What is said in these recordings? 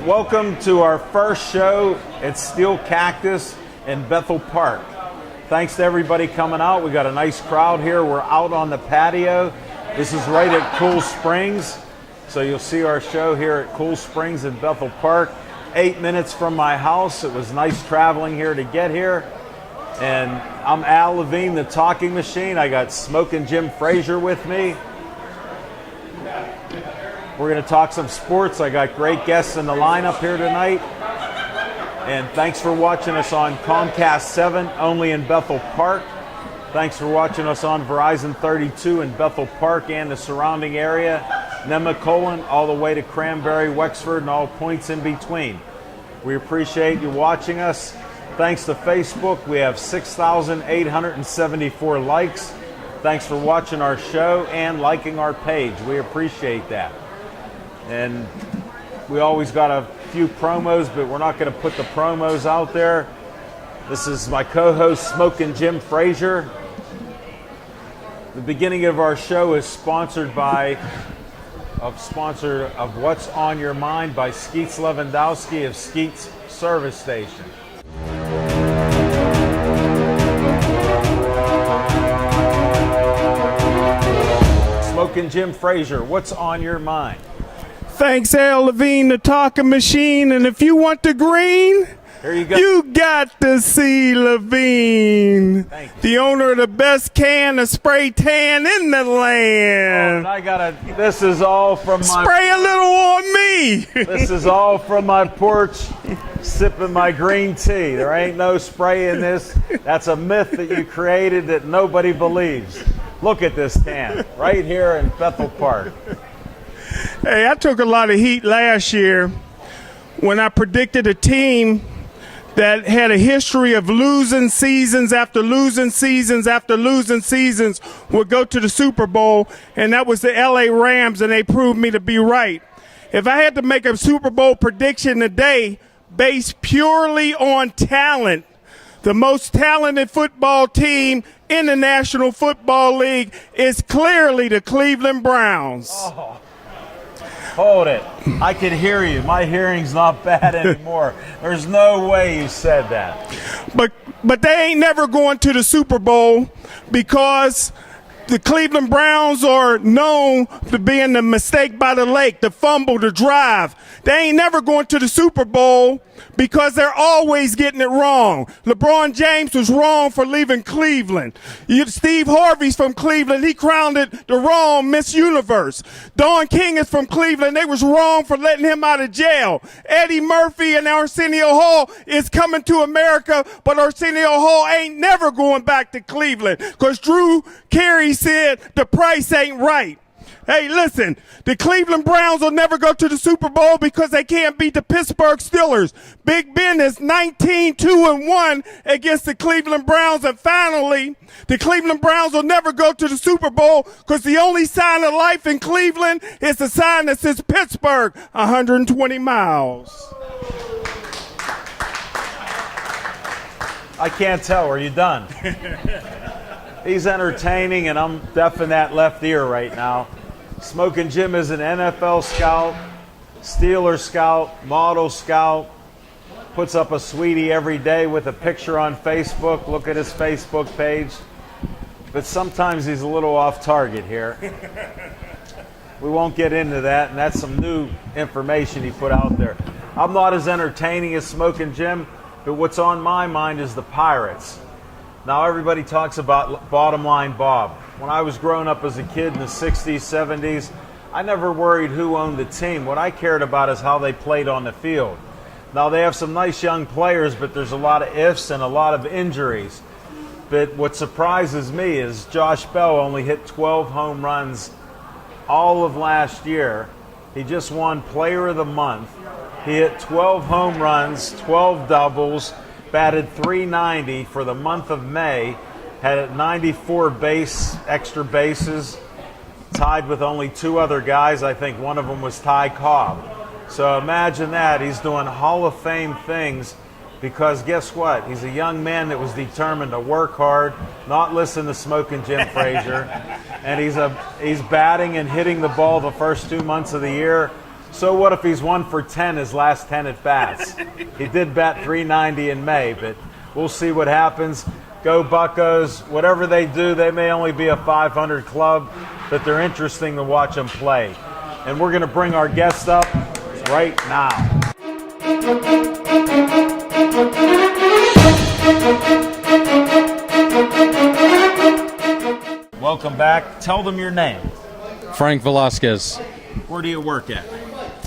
Welcome to our first show at Steel Cactus in Bethel Park. Thanks to everybody coming out. We got a nice crowd here. We're out on the patio. This is right at Cool Springs. So you'll see our show here at Cool Springs in Bethel Park. 8 minutes from my house. It was nice traveling here to get here. And I'm Al Levine, the talking machine. I got Smokin' Jim Frazier with me. We're going to talk some sports. I got great guests in the lineup here tonight. And thanks for watching us on Comcast 7, only in Bethel Park. Thanks for watching us on Verizon 32 in Bethel Park and the surrounding area. Nemacolin, all the way to Cranberry, Wexford, and all points in between. We appreciate you watching us. Thanks to Facebook, we have 6,874 likes. Thanks for watching our show and liking our page. We appreciate that. And we always got a few promos, but we're not going to put the promos out there. This is my co-host, Smokin' Jim Frazier. The beginning of our show is sponsored by sponsor of What's on Your Mind by Skeets Lewandowski of Skeets Service Station. Smokin' Jim Frazier, what's on your mind? Thanks, Al Levine, the talking machine. And if you want the green, here you go. You got to see Levine, the owner of the best can of spray tan in the land. Oh, and this is all from my... Spray a little on me. This is all from my porch, sipping my green tea. There ain't no spray in this. That's a myth that you created that nobody believes. Look at this can right here in Bethel Park. Hey, I took a lot of heat last year when I predicted a team that had a history of losing seasons after losing seasons after losing seasons would go to the Super Bowl, and that was the LA Rams, and they proved me to be right. If I had to make a Super Bowl prediction today based purely on talent, the most talented football team in the National Football League is clearly the Cleveland Browns. Oh. Hold it. I can hear you. My hearing's not bad anymore. There's no way you said that. But they ain't never going to the Super Bowl because the Cleveland Browns are known for being the mistake by the lake, the fumble, the drive. They ain't never going to the Super Bowl because they're always getting it wrong. LeBron James was wrong for leaving Cleveland. Steve Harvey's from Cleveland. He crowned it the wrong Miss Universe. Don King is from Cleveland. They was wrong for letting him out of jail. Eddie Murphy and Arsenio Hall is coming to America, but Arsenio Hall ain't never going back to Cleveland because Drew Carey said the price ain't right. Hey, listen, the Cleveland Browns will never go to the Super Bowl because they can't beat the Pittsburgh Steelers. Big Ben is 19-2-1 against the Cleveland Browns. And finally, the Cleveland Browns will never go to the Super Bowl because the only sign of life in Cleveland is the sign that says Pittsburgh, 120 miles. I can't tell. Are you done? He's entertaining, and I'm deaf in that left ear right now. Smokin' Jim is an NFL scout, Steeler scout, model scout, puts up a sweetie every day with a picture on Facebook. Look at his Facebook page. But sometimes he's a little off target here. We won't get into that, and that's some new information he put out there. I'm not as entertaining as Smokin' Jim, but what's on my mind is the Pirates. Now everybody talks about Bottom Line Bob. When I was growing up as a kid in the 60s, 70s, I never worried who owned the team. What I cared about is how they played on the field. Now they have some nice young players, but there's a lot of ifs and a lot of injuries. But what surprises me is Josh Bell only hit 12 home runs all of last year. He just won Player of the Month. He hit 12 home runs, 12 doubles, batted .390 for the month of May, had 94 extra bases, tied with only two other guys. I think one of them was Ty Cobb. So imagine that. He's doing Hall of Fame things because guess what? He's a young man that was determined to work hard, not listen to Smokin' Jim Frazier. And he's batting and hitting the ball the first 2 months of the year. So what if he's 1 for 10 his last 10 at bats? He did bat 390 in May, but we'll see what happens. Go Buccos. Whatever they do, they may only be a 500 club, but they're interesting to watch them play. And we're going to bring our guest up right now. Welcome back. Tell them your name. Frank Velasquez. Where do you work at?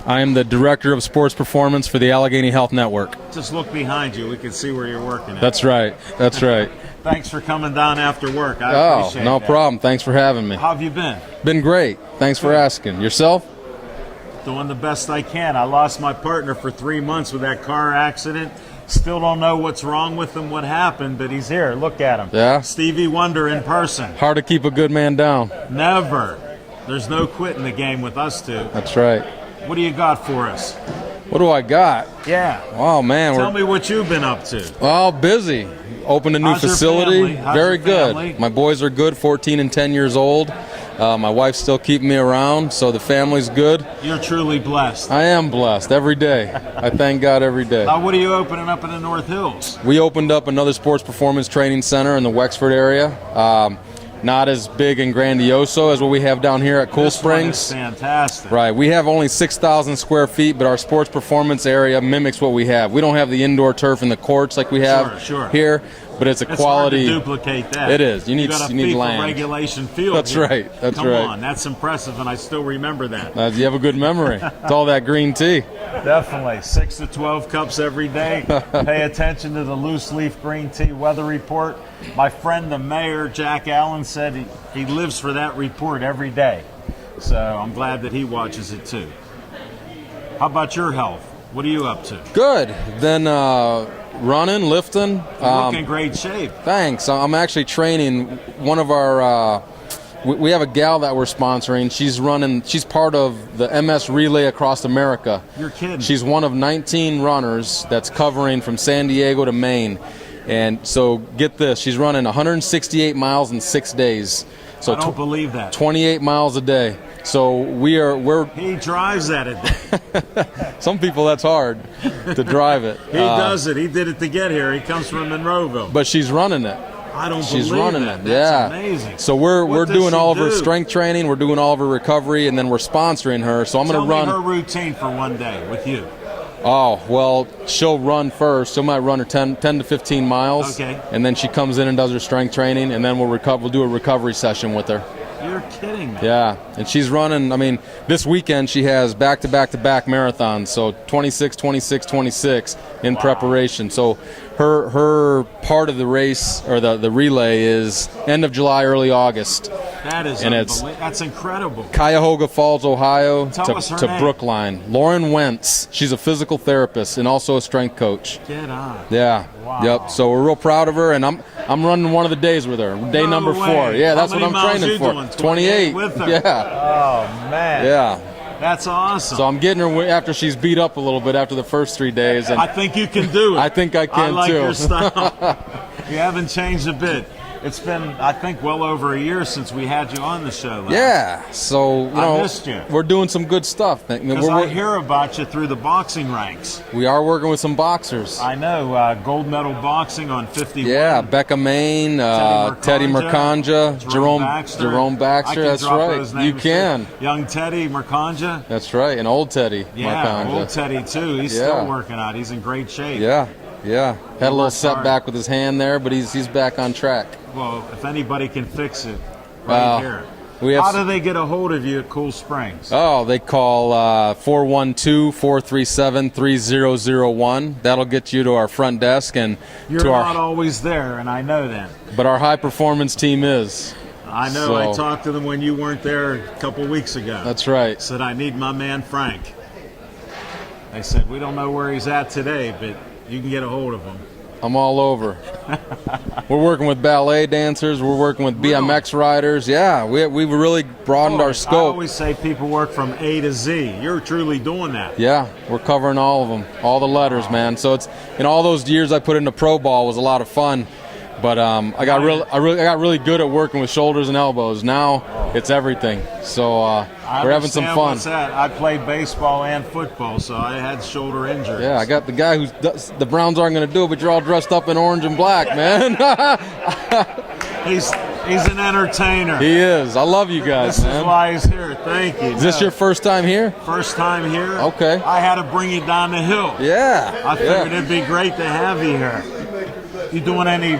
I am the Director of Sports Performance for the Allegheny Health Network. Just look behind you. We can see where you're working at. That's right. That's right. Thanks for coming down after work. I appreciate no that. problem. Thanks for having me. How have you been? Been great. Thanks for asking. Yourself? Doing the best I can. I lost my partner for 3 months with that car accident. Still don't know what's wrong with him, what happened, but he's here. Look at him. Yeah? Stevie Wonder in person. Hard to keep a good man down. Never. There's no quit in the game with us two. That's right. What do you got for us? What do I got? Yeah. Oh, man. Tell me what you've been up to. Well, busy. Opened a new How's your facility. family? How's Very your good. family? My boys are good, 14 and 10 years old. My wife's still keeping me around, so the family's good. You're truly blessed. I am blessed every day. I thank God every day. Now, what are you opening up in the North Hills? We opened up another sports performance training center in the Wexford area. Not as big and grandioso as what we have down here at Cool This one is Springs. fantastic. Right. We have only 6,000 square feet, but our sports performance area mimics what we have. We don't have the indoor turf and the courts like we have Sure. here, but it's a It's quality. hard to duplicate that. It is. You need got a need FIFA land. regulation field. That's here. right. That's Come right. on, that's impressive, and I still remember that. You have a good memory. It's all that green tea. Definitely. 6 to 12 cups every day. Pay attention to the loose leaf green tea weather report. My friend, the mayor, Jack Allen, said he lives for that report every day. So I'm glad that he watches it too. How about your health? What are you up to? Good. Then running, lifting. You look in great shape. Thanks. I'm actually training one of our. We have a gal that we're sponsoring. She's part of the MS Relay Across America. You're kidding. She's one of 19 runners that's covering from San Diego to Maine. And so get this, she's running 168 miles in 6 days. So I don't believe that. 28 miles a day. So we're He drives that a day. some people that's hard to drive it. He does it. He did it to get here. He comes from Monroeville. But she's running it. I don't She's believe running that. it. That's Yeah. amazing. So we're What does doing she all of her do? strength training, we're doing all of her recovery, and then we're sponsoring her. So I'm going Tell to run. me her routine for one day with you. Oh, well, she'll run first. She might run her 10 to 15 miles. Okay. And then she comes in and does her strength training, and then we'll do a recovery session with her. You're kidding me. Yeah, and she's running, this weekend she has back-to-back-to-back marathons, so 26, 26, 26 in preparation. So her part of the race, or the relay, is end of July, early August. That is And it's- unbelievable. That's incredible. Cuyahoga Falls, Ohio Tell us her to name. Brookline. Lauren Wentz. She's a physical therapist and also a strength coach. Get on. Yeah. Wow. Yep. So we're real proud of her, and I'm running one of the days with her. Day No number way. 4. Yeah, How that's what many I'm miles training you for. doing? 28 with her? Yeah. Oh, man. Yeah. That's awesome. So I'm getting her after she's beat up a little bit after the first 3 days, and I think you can do it. I think I can, I like too. your style. You haven't changed a bit. It's been, I think, well over a year since we had you on the show last. yeah. So I missed you. we're doing some good stuff. Because I hear about you through the boxing ranks. We are working with some boxers. I know, gold medal boxing on 51. Yeah, Becca Main, Teddy Mercanja, Jerome Baxter. I can That's drop right. those You names can. too. Young Teddy Mercanja. That's right, and old Teddy Yeah, Mercanja. old Teddy too. He's Yeah. still working out. He's in great shape. Yeah. Had a little works hard. setback with his hand there, but he's back on track. Well, if anybody can fix it, right Well, here. we have How do they get a hold of you at Cool Springs? Oh, they call 412-437-3001. That'll get you to our front desk and You're to not our. always there, and I know that. But our high performance team is. I know. I So- talked to them when you weren't there a couple weeks ago. That's right. Said, I need my man Frank. They said, we don't know where he's at today, but you can get a hold of him. I'm all over. We're working with ballet dancers. We're working with BMX riders. Yeah, we've really broadened Boy, our I scope. always say people work from A to Z. You're truly doing that. Yeah, we're covering all of them, all the letters, man. So it's in all those years I put into pro ball was a lot of fun. But I got really good at working with shoulders and elbows. Now it's everything. So we're having some fun. What's that? I played baseball and football, so I had shoulder injuries. Yeah, I got the guy the Browns aren't going to do it, but you're all dressed up in orange and black, man. He's an entertainer. He is. I love you guys, This man. is why he's here. Thank you. Is this your first time here? First time here? Okay. I had to bring you down the hill. Yeah. I figured it'd be great to have you here. You doing any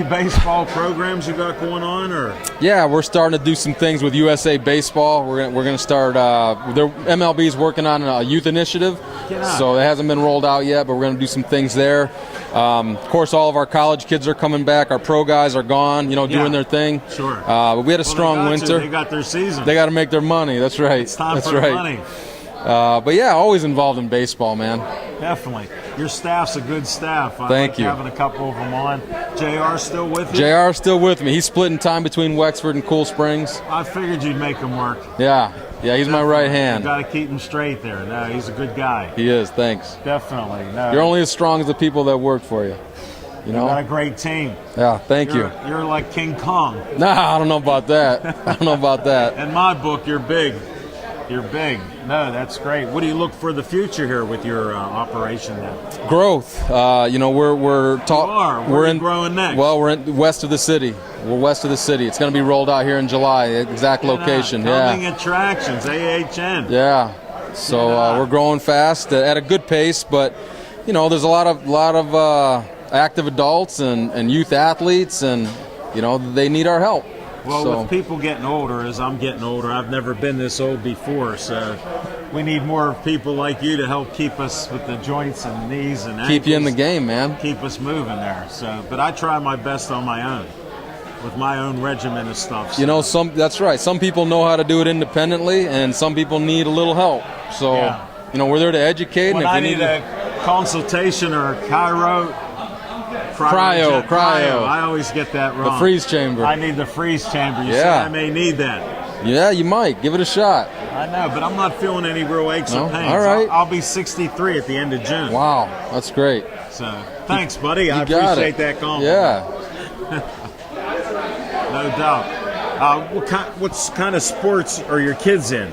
baseball programs you got going on, or? Yeah, we're starting to do some things with USA Baseball. We're gonna start. MLB's working on a youth initiative, so it hasn't been rolled out yet, but we're gonna do some things there. Of course, all of our college kids are coming back. Our pro guys are gone, doing their thing. Sure. But we had a strong winter. They got their season. They got to make their money. That's right. It's time That's for right. the money. But yeah, always involved in baseball, man. Definitely. Your staff's a good staff. Thank you. Having a couple of them on. JR still with you? JR's still with me. He's splitting time between Wexford and Cool Springs. I figured you'd make him work. Yeah, he's my right hand. You got to keep him straight there. No, he's a good guy. He is, thanks. Definitely. No. You're only as strong as the people that work for you. You know? You got a great team. Yeah, thank you. You're like King Kong. Nah, I don't know about that. I don't know about that. In my book, you're big. You're big. No, that's great. What do you look for the future here with your operation then? Growth. We're Where are you growing next? Well, we're west of the city. We're west of the city. It's going to be rolled out here in July. Exact location. Coming attractions. AHN. Yeah. So we're growing fast at a good pace, but there's a lot of active adults and youth athletes, and they need our help. Well, with people getting older, as I'm getting older, I've never been this old before, so we need more people like you to help keep us with the joints and knees and ankles. Keep you in the game, man. Keep us moving there. So, but I try my best on my own, with my own regimen of stuff. So. That's right. Some people know how to do it independently, and some people need a little help. So, we're there to educate. When and if I you need a consultation or a cryo. I always get that wrong. The freeze chamber. I need the freeze chamber. You say I may need that. Yeah, you might. Give it a shot. I know, but I'm not feeling any real aches or pains. All right. I'll be 63 at the end of June. Wow, that's great. So, thanks, buddy. I appreciate that compliment. Yeah. No doubt. What kind of sports are your kids in?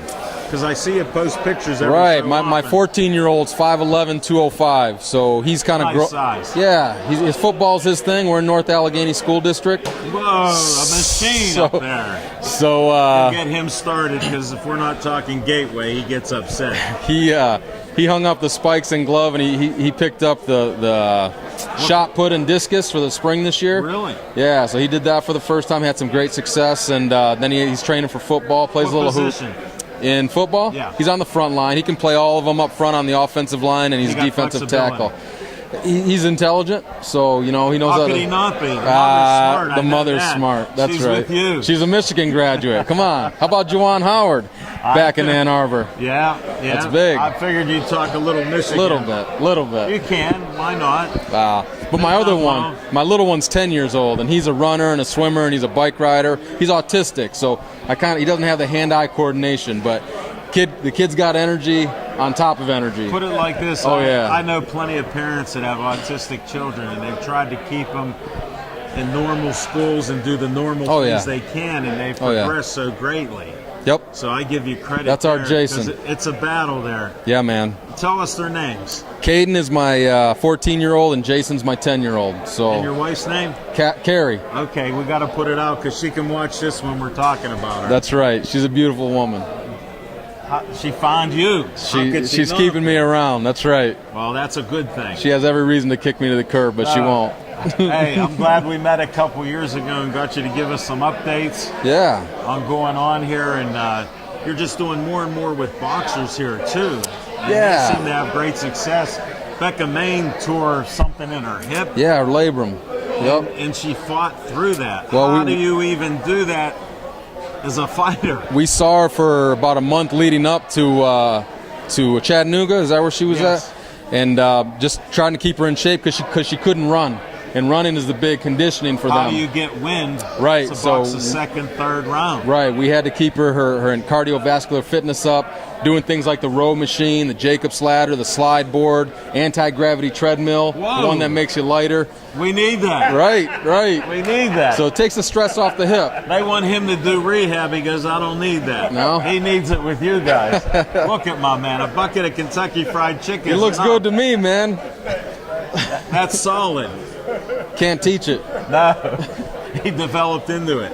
Because I see you post pictures every Right, so my often. 14-year-old's 5'11", 205, so he's kind of Nice size. Yeah, his football's his thing. We're in North Allegheny School District. Whoa, a machine up there. So get him started, because if we're not talking Gateway, he gets upset. He hung up the spikes and glove, and he picked up the shot put and discus for the spring this year. Really? Yeah, so he did that for the first time, had some great success, and then he's training for football, plays What a little position? hoop. In football, Yeah. He's on the front line. He can play all of them up front on the offensive line, and he's got defensive flexibility. tackle. He's intelligent, so he knows How how could to. he not be? The mother's smart. The mother's smart. That's She's right. with you. She's a Michigan graduate. Come on. How about Juwan Howard back in Ann Arbor? Yeah. That's big. I figured you'd talk a little Michigan. Little bit. You can. Why not? But my other one, my little one's 10 years old, and he's a runner and a swimmer, and he's a bike rider. He's autistic, so he doesn't have the hand-eye coordination, but the kid's got energy on top of energy. Put it like this. I know plenty of parents that have autistic children, and they've tried to keep them in normal schools and do the normal things they can, and they've progressed so greatly. Yep. So I give you credit. That's our Jason. 'cause it's a battle there. Yeah, man. Tell us their names. Caden is my 14-year-old, and Jason's my 10-year-old. So. And your wife's name? Carrie. Okay, we got to put it out because she can watch this when we're talking about her. That's right. She's a beautiful woman. She found you. She's keeping me around. That's right. Well, that's a good thing. She has every reason to kick me to the curb, but she won't. Hey, I'm glad we met a couple years ago and got you to give us some updates. Yeah. On going on here, and you're just doing more and more with boxers here too. And Yeah. They seem to have great success. Becca Main tore something in her hip. Yeah, her labrum. Yep. And she fought through that. Well, How do you even do that as a fighter? We saw her for about a month leading up to Chattanooga. Is that where she was Yes. at? And just trying to keep her in shape because she couldn't run. and running is the big conditioning for How them. do you get wind Right, to so- box the second, third round? Right, we had to keep her cardiovascular fitness up, doing things like the row machine, the Jacob's ladder, the slide board, anti-gravity treadmill, Whoa. the one that makes you lighter. We need that. Right. We need that. So it takes the stress off the hip. They want him to do rehab. He goes, I don't need that. No? He needs it with you guys. Look at my man. A bucket of Kentucky Fried Chicken. It looks good to me, man. That's solid. Can't teach it. No, he developed into it.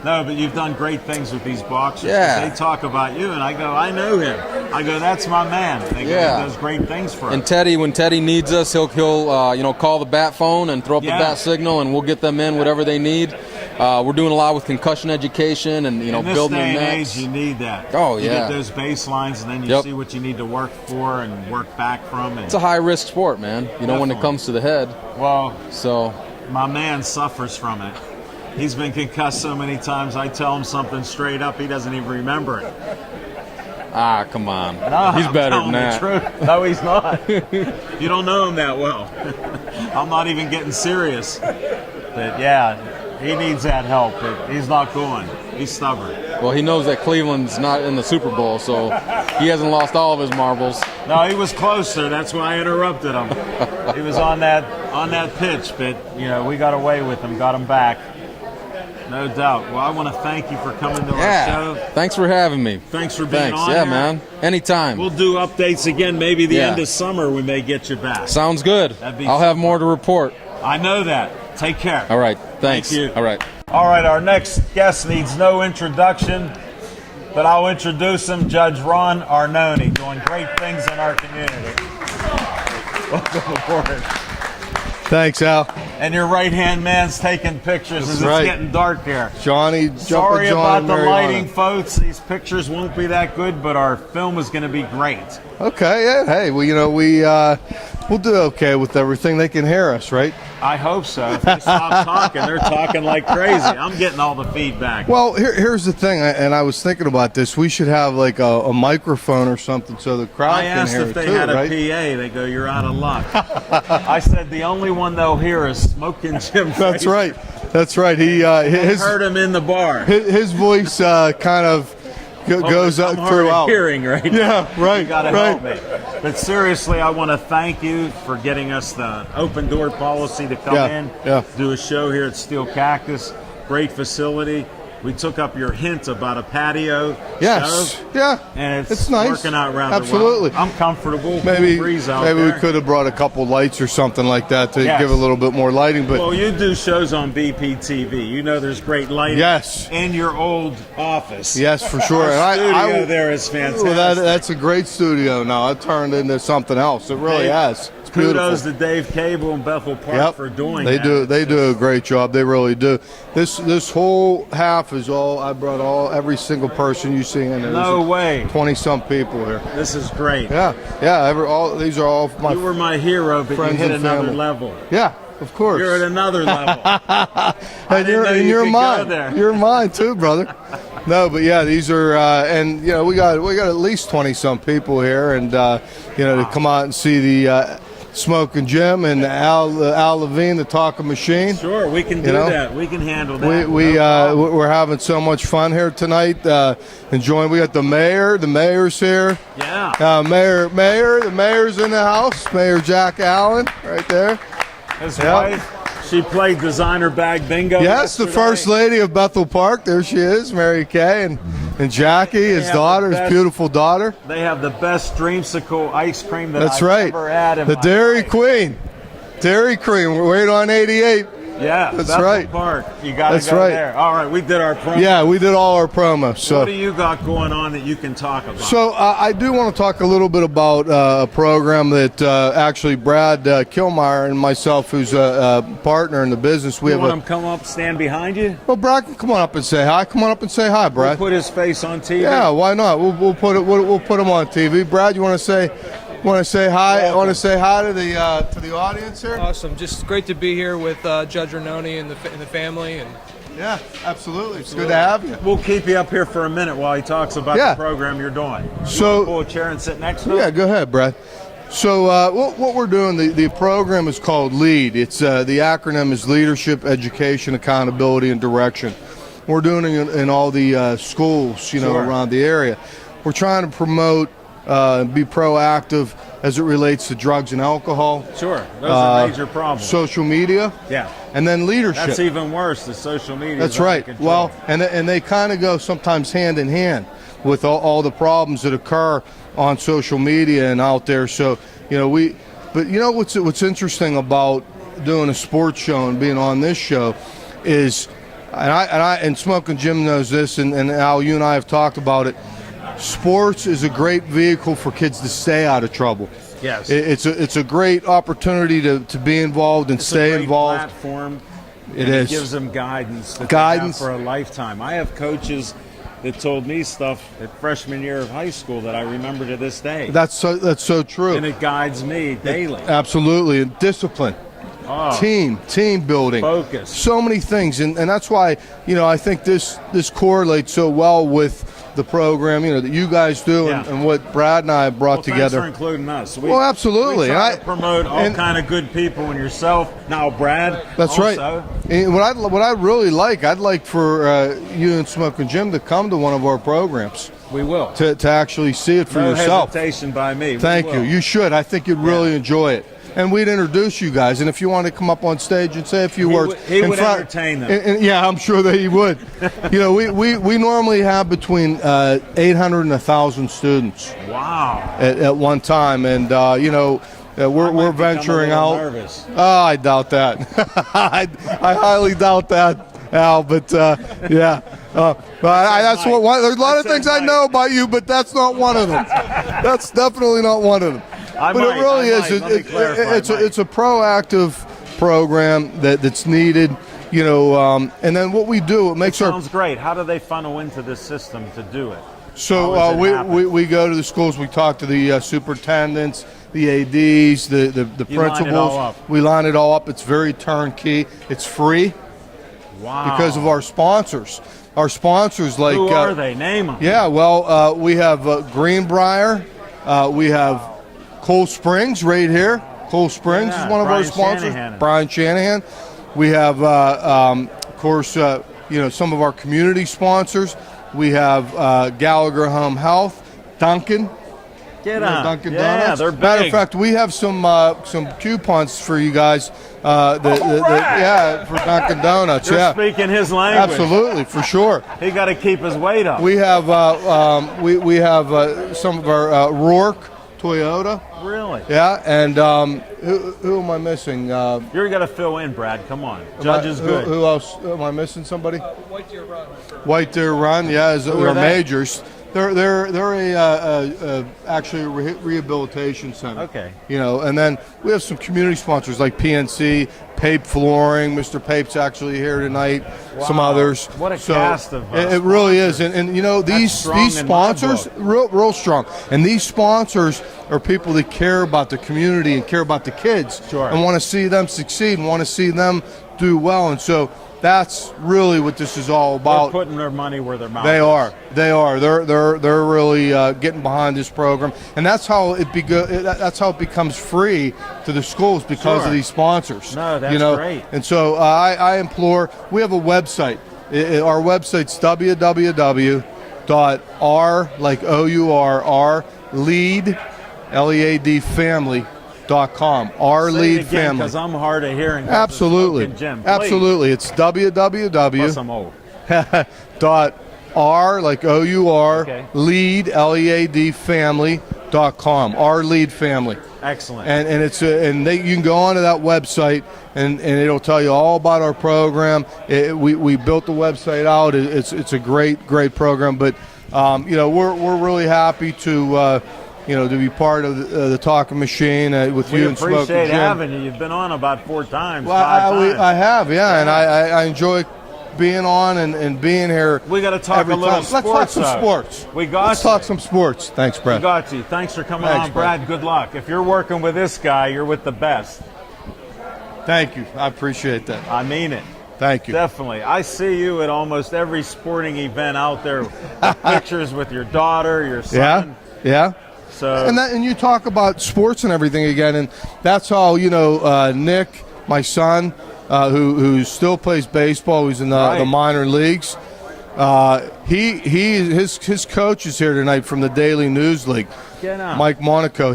No, but you've done great things with these boxers. Yeah. They talk about you, and I go, I know him. I go, that's my man. They go, Yeah. he does great things for us. And Teddy, when Teddy needs us, he'll call the bat phone and throw up Yeah. the bat signal, and we'll get them in whatever they need. We're doing a lot with concussion education and In this building day their and necks. age, you need that. Oh, You yeah. get those baselines, and then you Yep. see what you need to work for and work back from. And, It's a high risk sport, man. When Definitely. it comes to the head. well, So my man suffers from it. He's been concussed so many times. I tell him something straight up, he doesn't even remember it. come on. No, He's I'm better telling than that. the truth. No, he's not. You don't know him that well. I'm not even getting serious. But yeah, he needs that help. But he's not going. He's stubborn. Well, he knows that Cleveland's not in the Super Bowl, so he hasn't lost all of his marbles. No, he was closer. That's why I interrupted him. He was on that pitch, but we got away with him, got him back. No doubt. Well, I want to thank you for coming to our show. Thanks for having me. Thanks for being on Yeah, here. man. Anytime. We'll do updates again. Maybe the Yeah. end of summer we may get you back. Sounds good. That'd be I'll have more to report. I know that. Take care. All right. Thanks. Thank you. All right. All right, our next guest needs no introduction, but I'll introduce him, Judge Ron Arnone, doing great things in our community. Welcome aboard. Thanks, Al. And your right-hand man's taking pictures as it's right. getting dark here. Johnny, Sorry Jumpin' about Johnny the Mariana. lighting, folks. These pictures won't be that good, but our film is going to be great. Okay, yeah. Hey, well, we'll do okay with everything. They can hear us, right? I hope so. If they stop talking, they're talking like crazy. I'm getting all the feedback. Well, here's the thing, and I was thinking about this. We should have like a microphone or something so the crowd I can asked hear if it they too, had a right? PA. They go, you're out of luck. I said the only one they'll hear is Smoking Jim. That's Frazier. right. That's right. I heard him in the bar. His voice kind of goes I'm up hard of throughout. hearing right now. Yeah, right. You got to right. help me. But seriously, I want to thank you for getting us the open door policy to come in, do a show here at Steel Cactus. Great facility. We took up your hint about a patio Yes. show, Yeah. and it's nice. working out rather Absolutely. well. I'm comfortable. Maybe breeze out maybe there. we could have brought a couple lights or something like that to Yes. give a little bit more lighting. But Well, you do shows on BPTV. You know there's great lighting. Yes. In your old office. yes, for sure. Our And studio there is fantastic. Well, that's a great studio now. It turned into something else. It really Dave, has. It's beautiful. Kudos to Dave Cable and Bethel Park for doing they that. They do a great job. They really do. This whole half is all I brought every single person you see in there. No way. 20-some people here. This is great. Yeah. These are all my You were my hero, but you friends hit and another family. level. Yeah, of course. You're at another level. I And didn't know you you're could mine. go there. You're mine too, brother. No, but yeah, these are, and we got at least 20-some people here, and to come out and see the Smoking Jim and Al Levine, the talking machine. Sure, we can do that. We can handle that. We're having so much fun here tonight. Enjoying. We got the mayor. The mayor's here. Yeah. The mayor's in the house. Mayor Jack Allen, right there. His wife, she played designer bag bingo. Yes, the yesterday. first lady of Bethel Park. There she is, Mary Kay, and Jackie, his have daughter, the his best- beautiful daughter. They have the best dreamsicle ice cream that That's I've right. ever had in The my Dairy life. Queen. Dairy Queen. We're right on 88. Yeah, That's Bethel right. Park. You got to That's go right. there. All right, we did our promo. Yeah, we did all our promos. So. What do you got going on that you can talk about? So I do want to talk a little bit about a program that actually Brad Kilmeyer and myself, who's a partner in the business, we you have want him to come up, stand behind you? Well, Brad, come on up and say hi. Come on up and say hi, Brad. Put his face on TV. Yeah, why not? We'll put him on TV. Brad, you want to say hi? Welcome. Want to say hi to the audience here? Awesome. Just great to be here with Judge Arnone and the family. And Yeah, absolutely. It's good to have you. We'll keep you up here for a minute while he talks about Yeah. the program you're doing. You So- wanna pull a chair and sit next to him? Yeah, go ahead, Brad. So what we're doing, the program is called LEAD. It's the acronym is Leadership, Education, Accountability, and Direction. We're doing it in all the schools, around the area. We're trying to promote, be proactive as it relates to drugs and alcohol. Sure, those are major problems. Social media. Yeah. And then leadership. That's even worse, the social media. That's right. Well, and they kind of go sometimes hand in hand with all the problems that occur on social media and out there. So, but what's interesting about doing a sports show and being on this show is, and Smoking Jim knows this, and Al, you and I have talked about it. Sports is a great vehicle for kids to stay out of trouble. Yes. It's a great opportunity to be involved and stay involved. Platform. It is. It gives them guidance. They have for a lifetime. I have coaches that told me stuff at freshman year of high school that I remember to this day. That's so true. And it guides me daily. Absolutely. And discipline. Team building. Focus. So many things. And that's why, I think this correlates so well with the program, that you guys do and what Brad and I have brought together. Thanks for including us. Absolutely. We try to promote all kind of good people and yourself. Now, Brad. That's also. Right. And what I really like, I'd like for you and Smoking Jim to come to one of our programs. We will. To actually see it for yourself. No hesitation by me. Thank you. You should. I think you'd really enjoy it. And we'd introduce you guys. And if you want to come up on stage and say a few words. He would entertain them. And yeah, I'm sure that he would. We normally have between 800 and 1,000 students. Wow. At one time. And, we're venturing out. Nervous. Oh, I doubt that. I highly doubt that, Al. But, yeah. That's there's a lot of things I know about you, but that's not one of them. That's definitely not one of them. But it really is. It's a proactive program that's needed, and then what we do, it makes sounds great. How do they funnel into this system to do it? So we go to the schools. We talk to the superintendents, the ADs, the principals. We line it all up. It's very turnkey. It's free. Wow. Because of our sponsors. Our sponsors like who are they? Name them. Yeah. Well, we have Greenbrier. We have Cold Springs right here. Cold Springs is one of our sponsors. Brian Shanahan. We have, of course, some of our community sponsors. We have Gallagher Home Health, Dunkin'. Dunkin' Donuts. They're big. Matter of fact, we have some coupons for you guys. For Dunkin' Donuts. You're speaking his language. Absolutely, for sure. He got to keep his weight up. We have we have some of our Rourke Toyota. Really? Yeah, and who am I missing? You're going to fill in, Brad. Come on. Judge is good. Who else? Am I missing somebody? White Deer Run. White Deer Run, yeah, they're majors. They're actually a rehabilitation center. Okay. And then we have some community sponsors like PNC, Pape Flooring. Mr. Pape's actually here tonight. Wow. Some others. What a cast of it really is, and these sponsors real strong, and these sponsors are people that care about the community and care about the kids, and want to see them succeed and want to see them do well, and so. That's really what this is all about. They're putting their money where their mouth is. They are. They're really getting behind this program, and that's how that's how it becomes free to the schools because of these sponsors. No, that's great. And so I implore. We have a website. Our website's www.r like OUR lead LEAD family. .com. Our lead family. Because I'm hard of hearing. Absolutely. Jim, absolutely. It's www. .r like OUR lead LEAD family.com. Our lead family. Excellent. And it's you can go onto that website and it'll tell you all about our program. We built the website out. It's a great program. But we're really happy to. To be part of the Talking Machine with you and Smoking Jim. We appreciate having you. You've been on about 4 times. Well, I have, and I enjoy being on and being here. We got to talk a little sports. Let's talk some sports. Let's talk some sports. Thanks, Brad. We got you. Thanks for coming on, Brad. Good luck. If you're working with this guy, you're with the best. Thank you. I appreciate that. I mean it. Thank you. Definitely. I see you at almost every sporting event out there. Pictures with your daughter, your son. Yeah. So and you talk about sports and everything again, and that's how Nick, my son, who still plays baseball, who's in the minor leagues. His coach is here tonight from the Daily News League, Mike Monaco.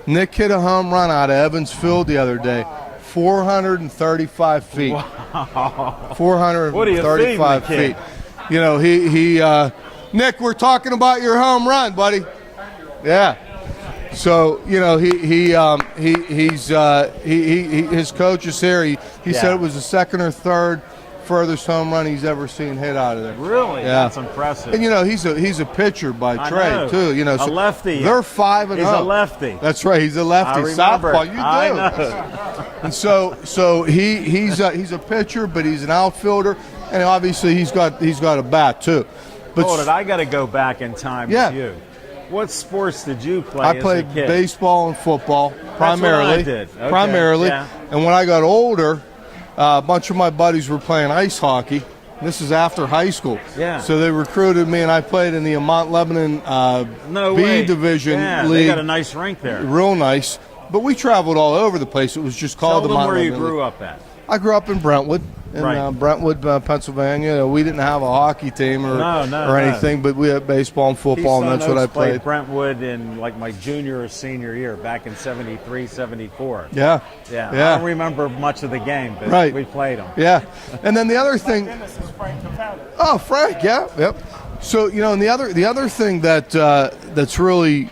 Nick hit a home run out of Evans Field the other day, 435 feet. Wow. 435 feet. Nick, we're talking about your home run, buddy. Yeah. So his coach is here. He said it was the second or third furthest home run he's ever seen hit out of there. Really? Yeah. That's impressive. And he's a pitcher by trade too. A lefty. They're 5-0. He's a lefty. That's right. He's a lefty. I remember. Southpaw. You do. I know. And so he's a pitcher, but he's an outfielder, and obviously he's got a bat too. But Hold it. I got to go back in time with you. What sports did you play? I played as a kid? baseball and football primarily. That's what I did. Okay. Primarily. Yeah. And when I got older, a bunch of my buddies were playing ice hockey. This is after high school. Yeah. So they recruited me, and I played in the Mount Lebanon B Division League. They got a nice rink there. Real nice. But we traveled all over the place. It was just called the Mount where Lebanon you grew League. up at. I grew up in Brentwood. Brentwood, Pennsylvania. We didn't have a hockey team or anything, but we had baseball and football, and that's what I played. Brentwood in like my junior or senior year back in 73, 74. Yeah. I don't remember much of the game, but we played them. Yeah. And then the other thing. Oh, Frank, yep. So, and the other thing that's really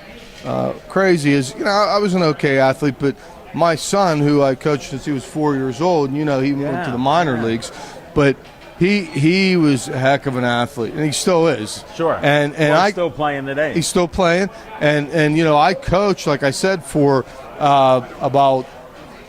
crazy is, I was an okay athlete, but my son, who I coached since he was 4 years old, he went to the minor leagues, but he was a heck of an athlete, and he still is. Sure. And he's still playing today. He's still playing, and I coached, like I said, for about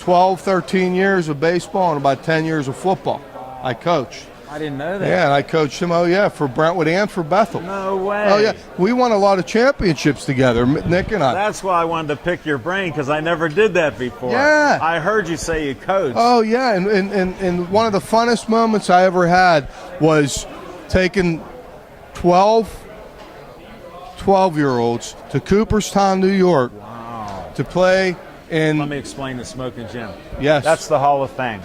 12, 13 years of baseball and about 10 years of football. I coached. I didn't know that. Yeah, and I coached him, for Brentwood and for Bethel. No way. Oh, yeah. We won a lot of championships together, Nick and I. That's why I wanted to pick your brain, because I never did that before. Yeah. I heard you say you coached. Oh, yeah, and one of the funnest moments I ever had was taking 12-year-olds to Cooperstown, New York to play in... Let me explain the Smoking Jim. Yes. That's the Hall of Fame.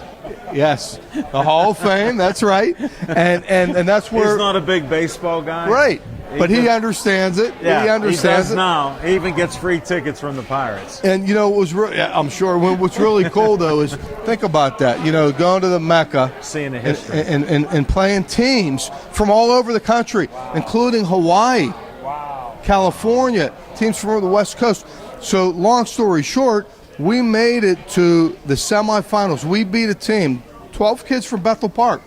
Yes, the Hall of Fame. That's right, and that's where he's not a big baseball guy, right? But he understands it. Yeah, he understands it now. He even gets free tickets from the Pirates. And it was really, I'm sure. What's really cool though is think about that. Going to the Mecca, seeing the history, and playing teams from all over the country, including Hawaii, California, teams from the West Coast. So, long story short, we made it to the semifinals. We beat a team, 12 kids from Bethel Park,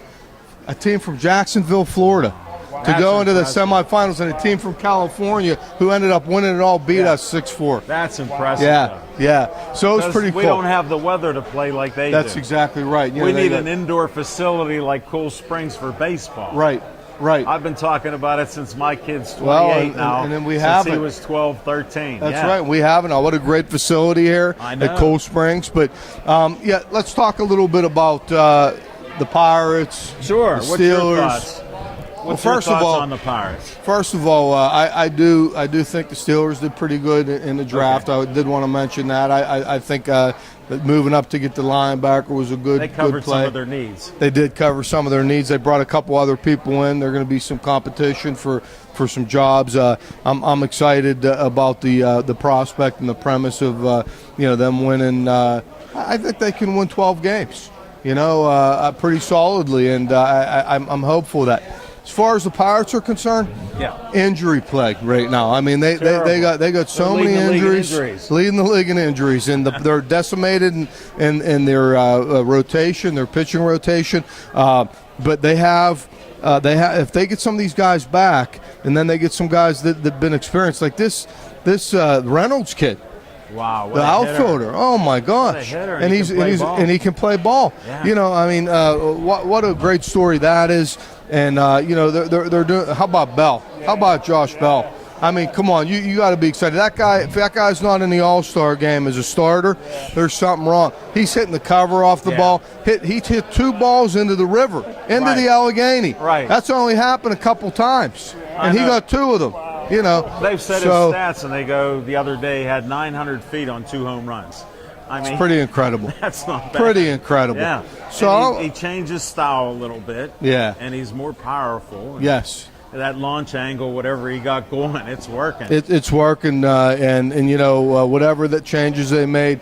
a team from Jacksonville, Florida, to go into the semifinals, and a team from California who ended up winning it all beat us 6-4. That's impressive. Yeah. So it was pretty cool. We don't have the weather to play like they do. That's exactly right. We need an indoor facility like Cool Springs for baseball. Right. I've been talking about it since my kid's 28 now. And then we since he was 12, 13. That's right. We have it. What a great facility here at Cool Springs. But, let's talk a little bit about the Pirates, Sure. the Steelers. What's your thoughts? What's your thoughts on the Pirates? First of all, I do think the Steelers did pretty good in the draft. I did want to mention that. I think that moving up to get the linebacker was a good play. They covered some of their needs. They did cover some of their needs. They brought a couple other people in. They're going to be some competition for some jobs. I'm excited about the prospect and the premise of them winning. I think they can win 12 games. Pretty solidly, and I'm hopeful of that. As far as the Pirates are concerned, injury plague right now. I mean, they got so many injuries, leading the league in injuries, and they're decimated in their rotation, their pitching rotation. But they have if they get some of these guys back, and then they get some guys that've been experienced, like this Reynolds kid. Wow, the outfielder! Oh my gosh! And he can play ball. Yeah. What a great story that is. And they're doing. How about Bell? How about Josh Bell? I mean, come on, you got to be excited. That guy, if that guy's not in the All-Star game as a starter, there's something wrong. He's hitting the cover off the ball. He hit 2 balls into the river, into the Allegheny. Right. That's only happened a couple times, and he got 2 of them. You know, They've said so, his stats, and they go the other day he had 900 feet on 2 home runs. I mean, it's pretty incredible. That's not bad. Pretty incredible. Yeah. So And he changed his style a little bit. Yeah. And he's more powerful. yes. That launch angle, whatever he got going, it's working. It's working, and you know, whatever that changes they made,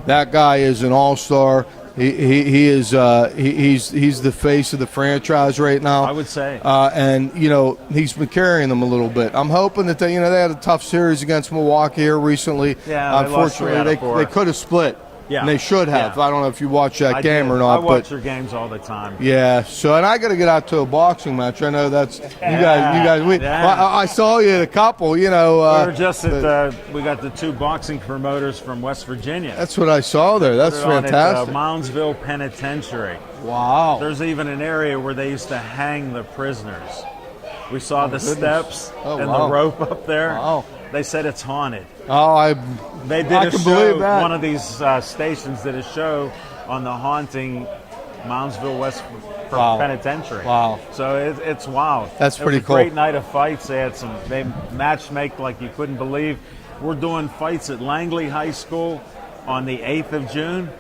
that guy is an all-star. He is he's the face of the franchise right now, I would say. and you know, he's been carrying them a little bit. I'm hoping that they had a tough series against Milwaukee here recently. Yeah, unfortunately, they could have split. Yeah. And they should have. Yeah. I don't know if you watched that game did. or not. I watch but your games all the time. yeah. So, and I got to get out to a boxing match. I know that's you guys. Yeah. Well, I saw you at a couple. You know, We were just at we got the 2 boxing promoters from West Virginia. that's what I saw there. That's They're on fantastic. at Moundsville Penitentiary. Wow. There's even an area where they used to hang the prisoners. We saw the steps and wow. the rope up there. Wow. They said it's haunted. Oh, They did I a can show. believe that. One of these stations did a show on the haunting Moundsville West Wow. Penitentiary. Wow. So it's wild. That's It pretty was a cool. Great night of fights. They matchmake like you couldn't believe. We're doing fights at Langley High School on the 8th of June.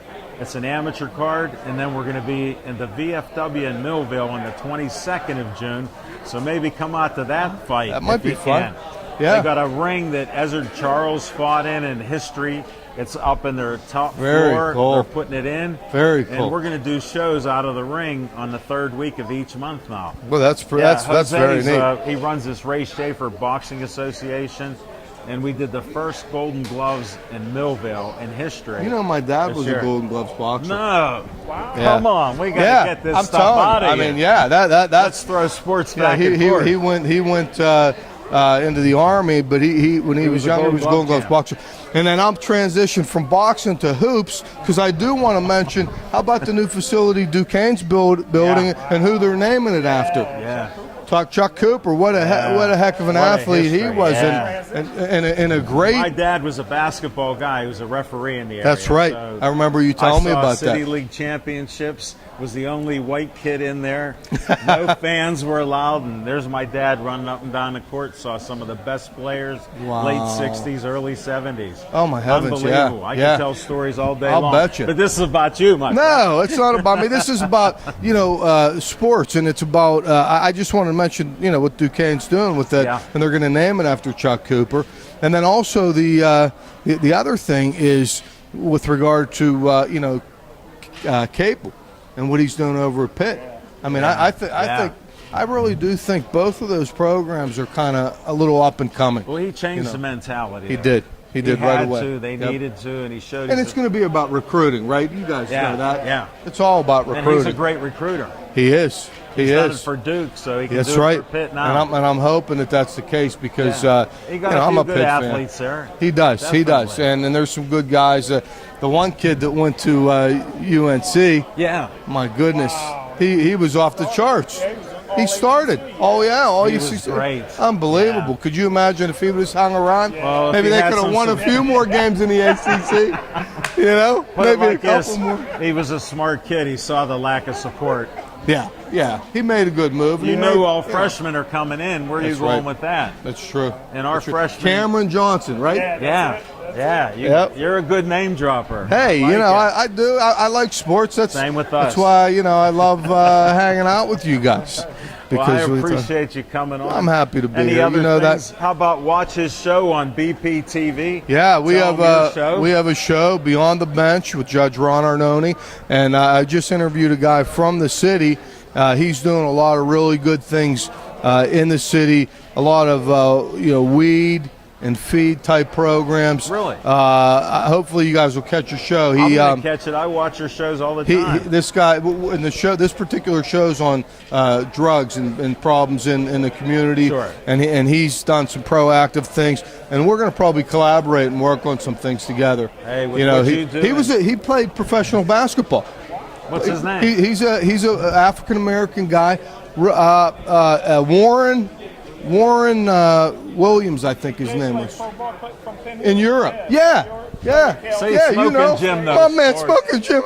It's an amateur card, and then we're going to be in the VFW in Millville on the 22nd of June. So maybe come out to that fight. That might if be you fun. can. Yeah. They got a ring that Ezard Charles fought in history. It's up in their top Very floor. cool. They're putting it in. Very cool. And we're going to do shows out of the ring on the 3rd week of each month now. Well, that's very Jose's, neat. He runs this Ray Schaefer Boxing Association, and we did the first Golden Gloves in Millville in history. You know, my dad this was year. a Golden Gloves boxer. No. Yeah. Come on. We got to Yeah, get this I'm stuff telling out you. of I here. mean, yeah, Let's that's throw sports yeah. back and forth. He went into the Army, but when he was a younger, he Golden was a Golden Glove Gloves boxer. And then I'm transitioned from boxing to hoops because I do want to mention how about the new facility Duquesne's building Yeah. and who they're naming it after. Yeah. Talk Chuck Cooper. What a heck of an What a athlete he history, was, yeah. and a great. My dad was a basketball guy. He was a referee in the area. That's right. So I remember you telling me about City that. League championships. Was the only white kid in there. No fans were allowed, and there's my dad running up and down the court. Saw some of the best players, Wow. late '60s, early '70s. Oh, my heavens, Unbelievable! yeah, I yeah. can tell stories all day I'll long. bet you. But this is about you, my friend. No, it's not about me. This is about sports, and it's about. I just want to mention what Duquesne's doing with that, Yeah. and they're going to name it after Chuck Cooper. And then also the other thing is with regard to Capel and what he's doing over at Pitt. I mean, I think I really do think both of those programs are kind of a little up and coming. Well, he changed the mentality. He there. did. He did right away. To, they Yep. needed to, and he showed. And it's going to be about recruiting, right? You guys Yeah, know that. yeah. It's all about recruiting. And he's a great recruiter. He is. He's done it for Duke, so he can That's do right. it for Pitt now. And I'm hoping that that's the case because He got a I'm few a good Pitt athletes fan. there. He does. He does. Definitely. And there's some good guys. The one kid that went to UNC. Yeah. My goodness, he was off the charts. He started. Oh yeah. He was great. Unbelievable. Yeah. Could you imagine if he would have hung around? Well, if Maybe he they had could have some won a support. few more games in the ACC. Put Maybe it like a couple this, more. he was a smart kid. He saw the lack of support. Yeah. He made a good move. You He know made- all freshmen are coming in. Where are you That's going right. with that? That's true. And our That's true. freshmen- Cameron Johnson, right? Yeah. Yep. You're a good name dropper. Hey, I like it. I do. I like sports. Same with us. That's why I love hanging out with you guys. Well, I we- appreciate you coming on. I'm happy to be Any here. other You know things? that. How about watch his show on BPTV? Yeah, we Tell have him your show. we have a show, Beyond the Bench, with Judge Ron Arnone, and I just interviewed a guy from the city. He's doing a lot of really good things in the city. A lot of weed and feed type programs. Really? Hopefully, you guys will catch a show. I'm gonna catch it. I watch your shows all the time. This guy in the show, this particular show's on drugs and problems in the community, Sure. and he's done some proactive things, and we're going to probably collaborate and work on some things together. Hey, with what you do he played professional basketball. What's his name? He's a African American guy, Warren Williams, I think his name was. In Europe, yeah. Yeah, See, yeah, Smoking you know, Jim knows my man, sports. Smoking Jim,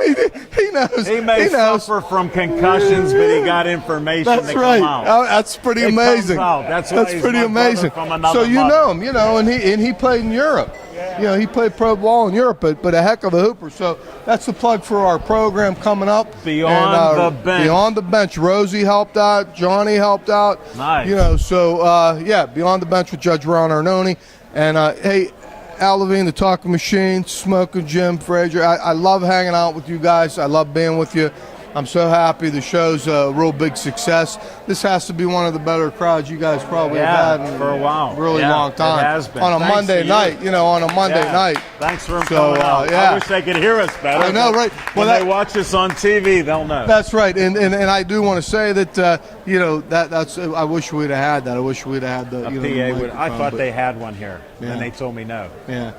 he knows. He may knows. suffer from concussions, but he got information That's to right. come out. Oh, that's pretty It amazing. comes out. That's why he's pretty my brother amazing. from another So you mother. know him, you know, and he played in Europe. You know, he played pro ball in Europe, but a heck of a hooper. So that's the plug for our program coming up. Beyond the Bench. Beyond the Bench. Rosie helped out. Johnny helped out. Nice. You know, so, yeah, Beyond the Bench with Judge Ron Arnone. And, hey, Al Levine, the Talking Machine, Smoking Jim, Frazier. I love hanging out with you guys. I love being with you. I'm so happy the show's a real big success. This has to be one of the better crowds you guys probably have had in for a while. really Yeah, long time. it has been. On a Thanks Monday to you. night, you know, on a Monday Yeah. night. Thanks for So, coming out. yeah. I wish they could hear us better. I know, right? When Well, they watch us on TV, they'll know. That's right, and I do want to say that you know that's I wish we'd have had that. I wish we'd have had the A you know, PA the would. I microphone, thought but- they had one here, Yeah. and they told me no. Yeah.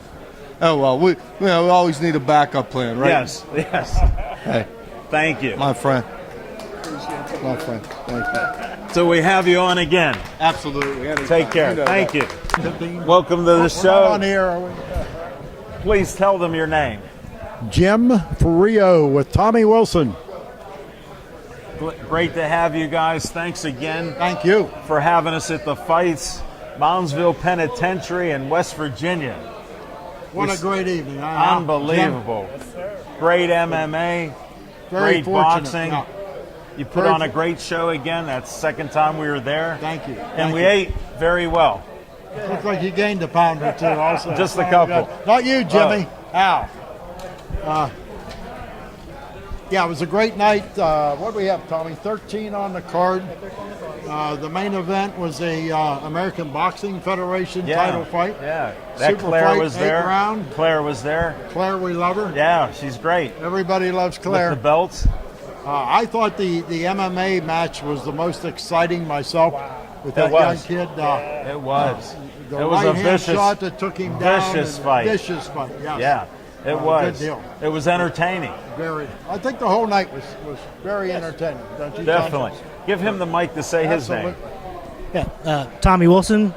Oh well, we always need a backup plan, right? Yes, yes. Hey, Thank you. my friend. My friend. Thank you. So we have you on again. Absolutely. Anytime. Take care. You know Thank that. you. Welcome to the We're not show. on here, are we? Please tell them your name. Jim Ferrio with Tommy Wilson. Great to have you guys. Thanks again Thank you. for having us at the fights, Moundsville Penitentiary in West Virginia. What a great evening. huh? Unbelievable. Great MMA, Jim, very great fortunate. boxing. Yeah. You put on a great show again. That's the second time we were there. Thank you. And Thank we you. ate very well. Looks like you gained a pound or two also. Just a couple. Good. Not you, Jimmy. Al. Yeah, it was a great night. What do we have, Tommy? 13 on the card. The main event was a American Boxing Federation title fight. Yeah. That Super Claire fight, was there. 8-round. Claire was there. Claire, we love her. Yeah, she's great. Everybody loves With Claire. the belts. I thought the MMA match was the most exciting myself with that It was. young kid. It was. The It was a right-hand vicious shot that took him down. vicious and fight. Vicious fight, yes. Yeah, it was. Good deal. It was entertaining. Very. I think the whole night was very entertaining. Don't you, Definitely. John? Give him the mic to say his name. Absolutely. Yeah, Tommy Wilson.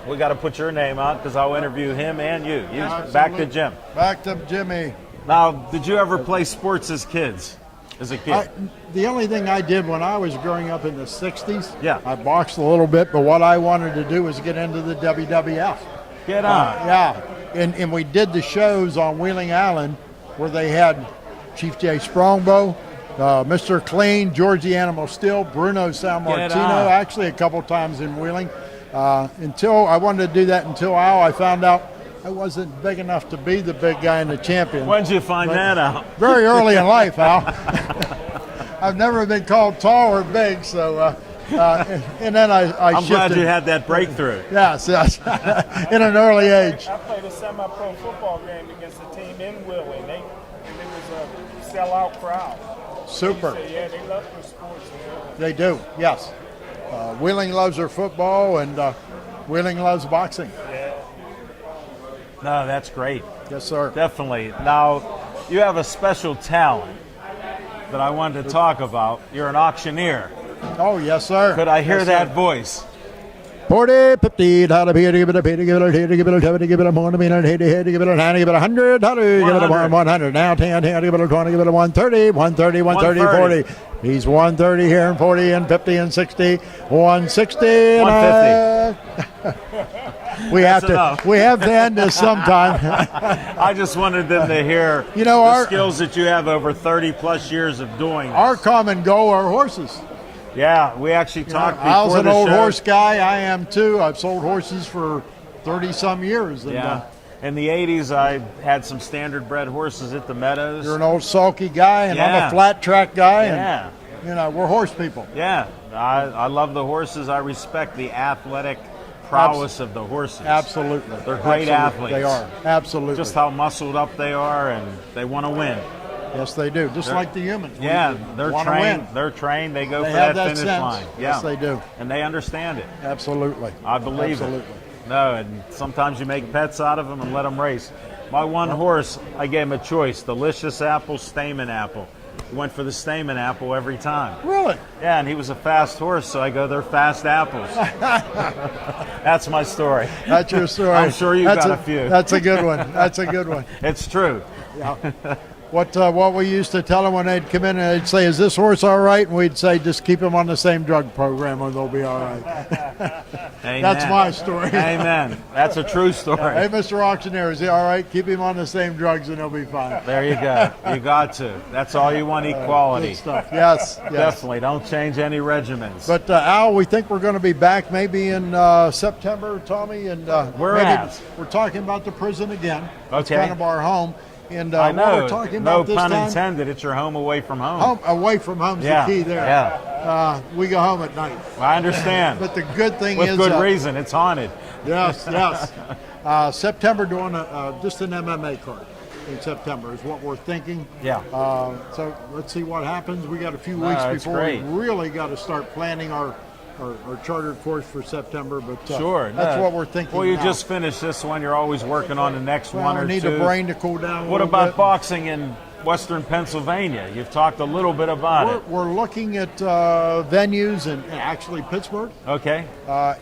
We got to put your name out because I'll interview him and you. You Absolutely. back to Jim. Back to Jimmy. Now, did you ever play sports as kids? As a kid? The only thing I did when I was growing up in the 60s, Yeah. I boxed a little bit, but what I wanted to do was get into the WWF. Get on. Yeah, and we did the shows on Wheeling Island where they had Chief J. Strongbow, Mr. Clean, Georgie Animal Steel, Bruno San Get Martino, on. actually a couple times in Wheeling. Until I wanted to do that until Al, I found out I wasn't big enough to be the big guy and the champion. When did you find that out? Very early in life, Al. I've never been called tall or big, so and then I I'm shifted. glad you had that breakthrough. Yes, in an early age. I played a semi-pro football game against a team in Wheeling. It was a sellout crowd. Super. Yeah, they love their sports. They do, yes. Wheeling loves their football, and Wheeling loves boxing. No, that's great. Yes, sir. Definitely. Now, you have a special talent that I wanted to talk about. You're an auctioneer. Oh, yes, sir. Could I hear Yes, that sir. voice? 40, 50, give it a 70, give it a 70, give it a 70, give it a 80, give it a 90, give it a 100, give it a 100. Now 10, give it a 20, give it a 130, 130, 130, 40. He's 130 here and 40 and 50 and 60, 160 and 150. We have enough. to end this sometime. I just wanted them to hear You know, the our- skills that you have over 30 plus years of doing. Our common goal are horses. Yeah, we actually talked before I was an the old show. horse guy. I am too. I've sold horses for 30-some years. And, Yeah. In the 80s, I had some standard bred horses at the Meadows. you're an old sulky guy, and I'm Yeah. a flat track guy. Yeah. And, you know, we're horse people. Yeah, I love the horses. I respect the athletic prowess of the horses. Absolutely. They're great Absolutely. athletes. They are. Absolutely. Just how muscled up they are, and they want to win. Yes, they do. Just like the humans. Yeah, We they're wanna trained. win. They're trained. They go They for have that that finish sense. line. Yeah. Yes, they do. And they understand it. Absolutely. I believe Absolutely. it. No, and sometimes you make pets out of them and let them race. My one horse, I gave him a choice: delicious apple, Stamen apple. went for the Stamen apple every time. Really? Yeah, and he was a fast horse, so I go, they're fast apples. That's my story. That's your story. I'm sure you've got a few. That's a good one. That's a good one. It's true. Yeah. What we used to tell them when they'd come in and they'd say, "Is this horse all right?" And we'd say, "Just keep him on the same drug program, and they'll be all right." Amen. That's my story. Amen. That's a true story. Hey, Mr. Auctioneer, is he all right? Keep him on the same drugs, and he'll be fine. There you go. You got to. That's all you want, equality. Good stuff. Yes. Definitely. Don't change any regimens. But Al, we think we're going to be back maybe in September, Tommy, and Where maybe at? we're talking about the prison again. It's Okay. kind of our home. And I know. what we're talking No about this pun time, intended. It's your home away from home. away from home's Yeah, the key there. yeah. We go home at night. I understand. But the good thing With is, good reason. It's haunted. yes. September doing just an MMA card in September is what we're thinking. Yeah. So let's see what happens. We got a few No, weeks it's before great. we really got to start planning our chartered course for September. But Sure. that's no. what we're thinking. Well, you now. just finished this one. You're always working on the next one or we need two. the brain to cool down. A What little about bit. boxing in Western Pennsylvania? You've talked a little bit about it. We're looking at venues in actually Pittsburgh Okay.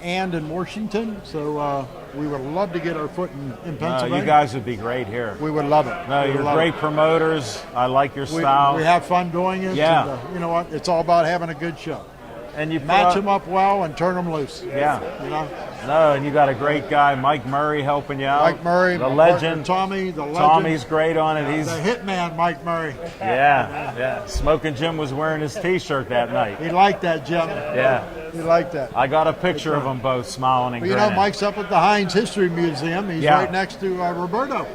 and in Washington. So we would love to get our foot in Pennsylvania. You guys would be great here. We would love it. No, We would you're love great it. promoters. I like your style. We have fun doing it. Yeah. And, you know what? It's all about having a good show. and you put Match up- them up well and turn them loose. Yeah. You know, No, and you got a great guy, Mike Murray, helping you out. Mike Murray, the my legend. partner Tommy, the legend. Tommy's great on it. He's the hitman, Mike Murray. yeah. Smoking Jim was wearing his T-shirt that night. He liked that, Jim. Yeah. He liked that. I got a picture of them both smiling and But, you know, grinning. Mike's up at the Heinz History Museum. He's Yeah. right next to Roberto.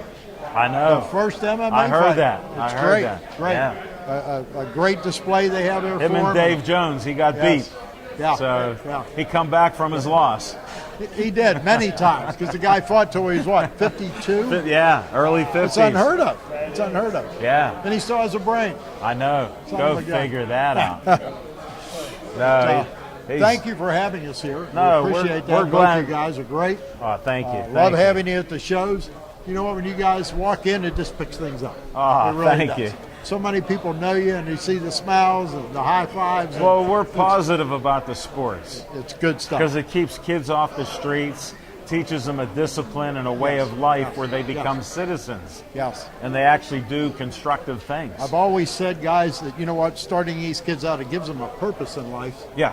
I know. The first MMA I heard fight. that. It's I heard great. that. Great. Yeah. A great display they have there Him for and him. Dave Jones, he got Yes. beat. Yeah. So Yeah. he come back from his loss. He did many times because the guy fought till he was what, 52? Yeah, early 50s. It's unheard of. It's unheard of. Yeah, And he still has a brain. I know. Something Go like that. figure that out. No, he's, Thank you for having us here. No, we we're- appreciate that. we're Both glad. you guys are great. Oh, thank you. Love Thank you. having you at the shows. You know what? When you guys walk in, it just picks things up. Ah, it really thank does. you. So many people know you, and you see the smiles and the high fives. and Well, we're positive about the sports it's good stuff. because it keeps kids off the streets, teaches them a discipline and a way of life where they become citizens Yes. and they actually do constructive things. I've always said, guys, that you know what? Starting these kids out, it gives them a purpose in life. Yeah,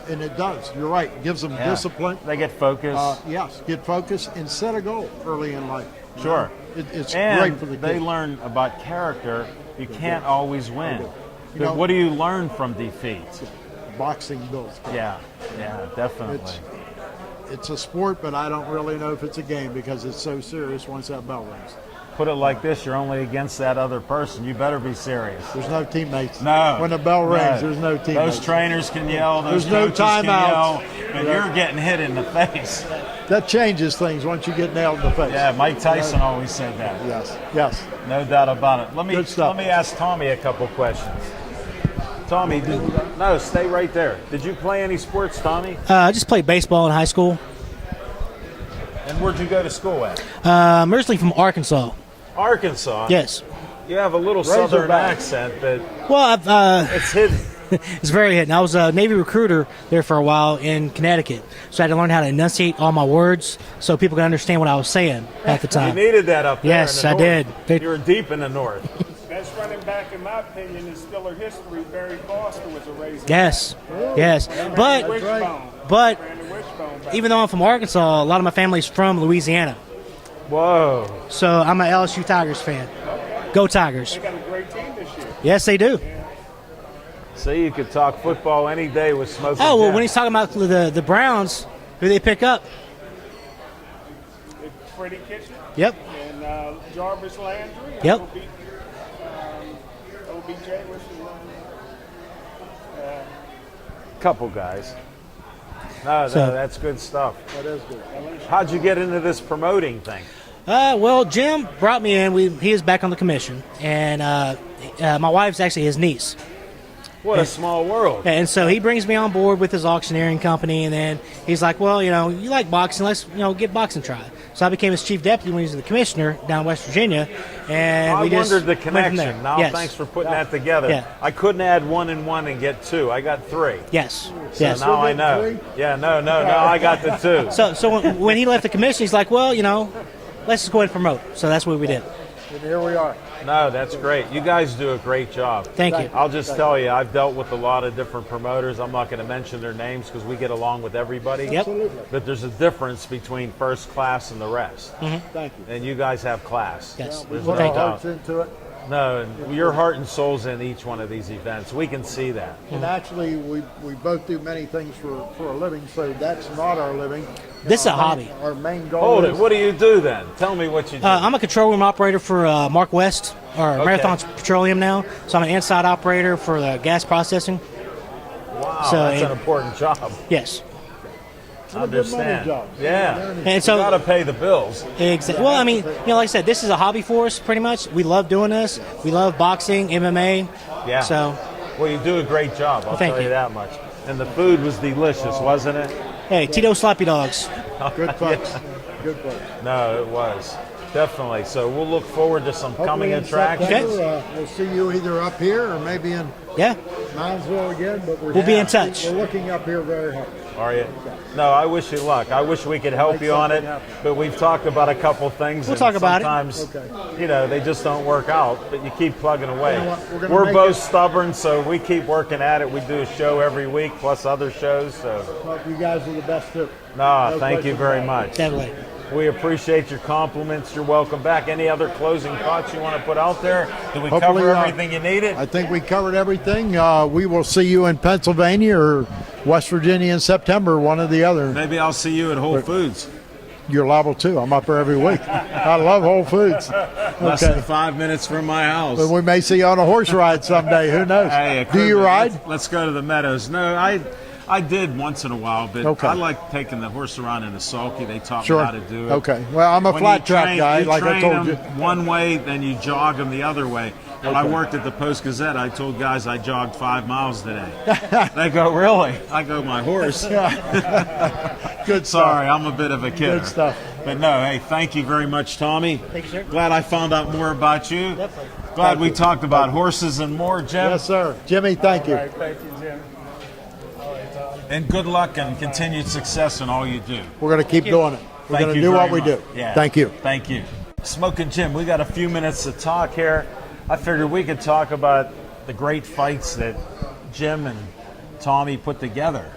And it does. You're right. It gives them yeah. discipline. They get focused. Yes, get focused and set a goal early in life. You Sure. know? It's and great for the they kids. learn about character. You can't always win. You But know- what do you learn from defeat? Boxing builds. Yeah, definitely. It's a sport, but I don't really know if it's a game because it's so serious once that bell rings. Put it like this, you're only against that other person. You better be serious. There's no teammates. No. When the bell rings, there's no teammates. Those trainers can yell, those There's no coaches can timeouts. yell, and you're getting hit in the face. That changes things once you get nailed in the face. Yeah, Mike Tyson always said that. Yes. No doubt about it. Good stuff. Let me ask Tommy a couple questions. Tommy, no, stay right there. Did you play any sports, Tommy? I just played baseball in high school. And where'd you go to school at? I'm originally from Arkansas. Arkansas. Yes. You have a little southern accent, but Well, it's hidden. it's very hidden. I was a Navy recruiter there for a while in Connecticut, so I had to learn how to enunciate all my words so people could understand what I was saying at the You time. needed that up there. Yes, in the I did. north. You were deep in the north. Best running back, in my opinion, in Steeler history. Barry Foster was a Razor. Yes, yes. But Wishbone. but Brandon Wishbone back even though I'm from Arkansas, a lot of my family's from Louisiana, Whoa. so I'm an LSU Tigers fan. Go Tigers! They got a great team this year. Yes, they do. See, you could talk football any day with Smoking Oh well, Jim. when he's talking about the Browns, who they pick up? It's Freddie Kitchen Yep. and Jarvis Landry. And Yep. OBJ was Couple guys. No, So- that's good stuff. That is good. How'd you get into this promoting thing? Well, Jim brought me in. He is back on the commission, and my wife's actually his niece. What a small world. And so he brings me on board with his auctioneering company, and then he's like, well, you like boxing, let's, get boxing tried. So I became his chief deputy when he was the commissioner down in West Virginia. And I we just wondered the went from there. connection. Now, Yes. thanks for putting that together. Yeah. I couldn't add 1 and 1 and get 2. I got 3. Yes. So Yes. now I know. Yeah, no, I got the 2. So when he left the commission, he's like, well, let's just go ahead and promote. So that's what we did. And here we are. No, that's great. You guys do a great job. Thank you. I'll just tell you, I've dealt with a lot of different promoters. I'm not going to mention their names because we get along with everybody. Yep. But there's a difference between first class and the rest. Thank you. And you guys have class. Yes. There's Put no our hearts doubt. into it. No, and your heart and soul's in each one of these events. We can see that. And actually, we both do many things for a living, so that's not our living. This is a hobby. Our main goal Hold is it. What do you do then? Tell me what you do. I'm a control room operator for Mark West, or Okay. Marathon Petroleum now. So I'm an inside operator for the gas processing. Wow, so that's it- an important job. Yes. I a good money understand. job. Yeah. And so you got to pay the bills. Well, I mean, like I said, this is a hobby for us, pretty much. We love doing this. We love boxing, MMA. Yeah. So, Well, you do a great job. I'll Thank tell you you. that much. And the food was delicious, wasn't it? hey, Tito Sloppy Dogs. good folks. Good folks. No, it was. Definitely. So we'll look forward to some coming Hopefully in attractions. September, we'll see you either up here or maybe in Yeah. Minesville again. But We'll be in touch. We're looking up here very hard. Are you? No, I wish you luck. I wish we could help you on it, but we've talked about a couple things. We'll and talk about it. sometimes, they just don't work out, but you keep plugging away. You know what? We're gonna We're make both it- stubborn, so we keep working at it. We do a show every week, plus other shows. So, Well, you guys are the best too. no, No thank you question very about it. much. Definitely. We appreciate your compliments. You're welcome back. Any other closing thoughts you want to put out there? Did we Hopefully, cover everything you needed? I think we covered everything. We will see you in Pennsylvania or West Virginia in September, one or the other. Maybe I'll see you at Whole Foods. You're liable to. I'm up there every week. I love Whole Foods. Less than 5 minutes from my house. But we may see you on a horse ride someday. Who knows? Hey, Do you ride? Let's go to the meadows. No, I did once in a while, but Okay. I like taking the horse around in a sulky. They taught Sure. me how to do it. Okay. Well, I'm a When flat you track train- guy, you like I train told you. them one way, then you jog them the other way. When I worked at the Post Gazette, I told guys I jogged 5 miles today. They go, really? I go, my horse. Good stuff. Sorry, I'm a bit of a kidder. Good stuff. But no, hey, thank you very much, Tommy. Thank you, sir. Glad I found out more about you. Definitely. Glad Thank we you. talked about horses and more, Jim. Yes, sir. Jimmy, thank you. Thank you, Jim. And good luck and continued success in all you do. We're going to keep doing it. We're Thank going to you do very what we much. do. Yeah. Thank you. Thank you. Smoking Jim, we got a few minutes to talk here. I figured we could talk about the great fights that Jim and Tommy put together.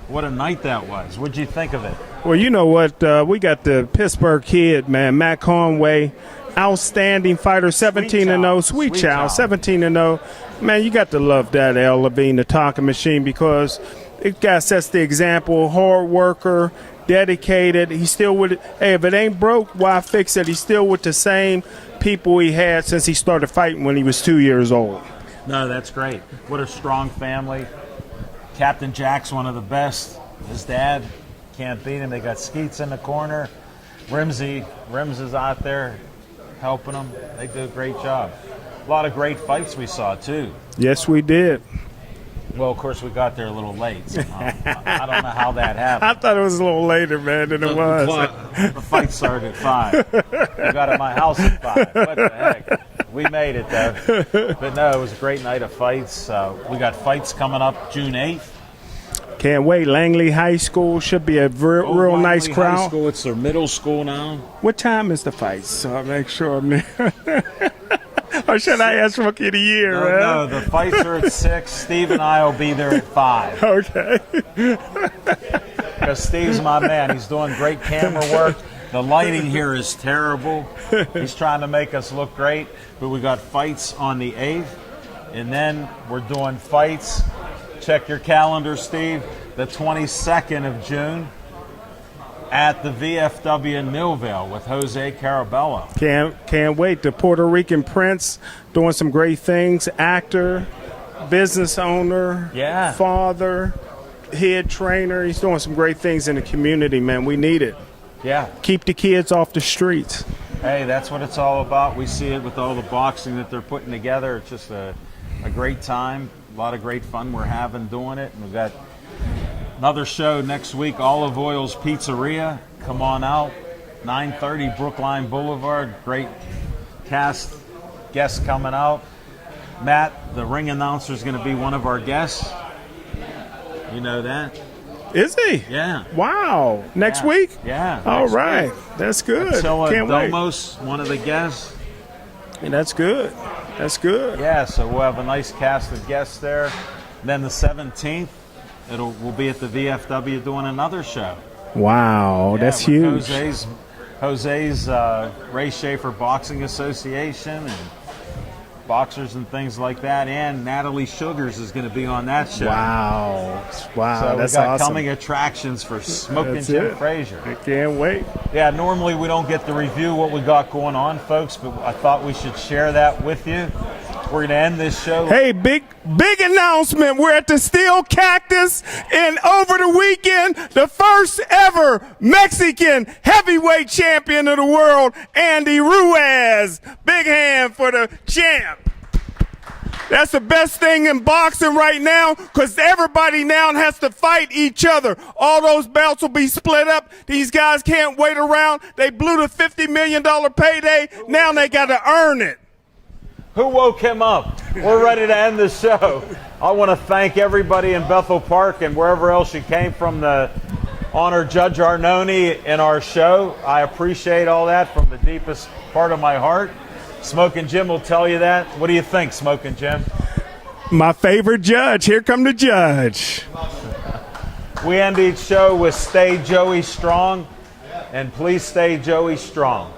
What a night that was. What'd you think of it? Well, you know what? We got the Pittsburgh kid, man, Matt Conway, outstanding fighter, 17-0, Sweet Child, 17-0. Man, you got to love that, Al Levine, the talking machine, because it guy sets the example, hard worker, dedicated. He's still with it. Hey, if it ain't broke, why fix it? He's still with the same people he had since he started fighting when he was 2 years old. No, that's great. What a strong family. Captain Jack's one of the best. His dad can't beat him. They got Skeets in the corner. Rims is out there helping them. They do a great job. A lot of great fights we saw, too. Yes, we did. Well, of course, we got there a little late. Somehow. I don't know how that I happened. thought it was a little later, man, than it was. The fight started at 5. We got at my house at 5. What the heck? We made it, though. But no, it was a great night of fights. We got fights coming up June 8th. Can't wait. Langley High School should be a real Old nice Langley crowd. High School, it's their middle school now. What time is the fight? So I make sure I'm there. Or should I ask Rookie of the Year, man? No, the fights are at 6. Steve and I will be there at 5. Okay. Because Steve's my man. He's doing great camera work. The lighting here is terrible. He's trying to make us look great. But we got fights on the 8th. And then we're doing fights. Check your calendar, Steve. The 22nd of June at the VFW in Millvale with Jose Carabello. Can't wait. The Puerto Rican Prince doing some great things. Actor, business owner, Yeah. father, head trainer. He's doing some great things in the community, man. We need it. Yeah. Keep the kids off the streets. Hey, that's what it's all about. We see it with all the boxing that they're putting together. It's just a great time. A lot of great fun we're having doing it. And we've got another show next week, Olive Oil's Pizzeria. Come on out, 9:30 Brookline Boulevard. Great cast guests coming out. Matt, the ring announcer, is going to be one of our guests. You know that? Is he? Yeah. Wow. Next Yeah. week? Yeah. All next right. week. That's good. Attila Can't wait. Domos, one of the guests. Yeah, that's good. That's good. Yeah, so we'll have a nice cast of guests there. And then the 17th, we'll be at the VFW doing another show. Wow, Yeah, that's with huge. Jose's Ray Schaefer Boxing Association and boxers and things like that. And Natalie Sugars is going to be on that show. Wow. Wow, So that's we got awesome. coming attractions for Smoking That's Jim it. Frazier. I can't wait. Yeah, normally we don't get to review what we got going on, folks, but I thought we should share that with you. We're going to end this show. Hey, big announcement. We're at the Steel Cactus, and over the weekend, the first ever Mexican heavyweight champion of the world, Andy Ruiz. Big hand for the champ. That's the best thing in boxing right now, because everybody now has to fight each other. All those belts will be split up. These guys can't wait around. They blew the $50 million payday. Now they got to earn it. Who woke him up? We're ready to end the show. I want to thank everybody in Bethel Park and wherever else you came from to honor Judge Arnone in our show. I appreciate all that from the deepest part of my heart. Smoking Jim will tell you that. What do you think, Smoking Jim? My favorite judge. Here come the judge. We end each show with Stay Joey Strong, and please stay Joey strong.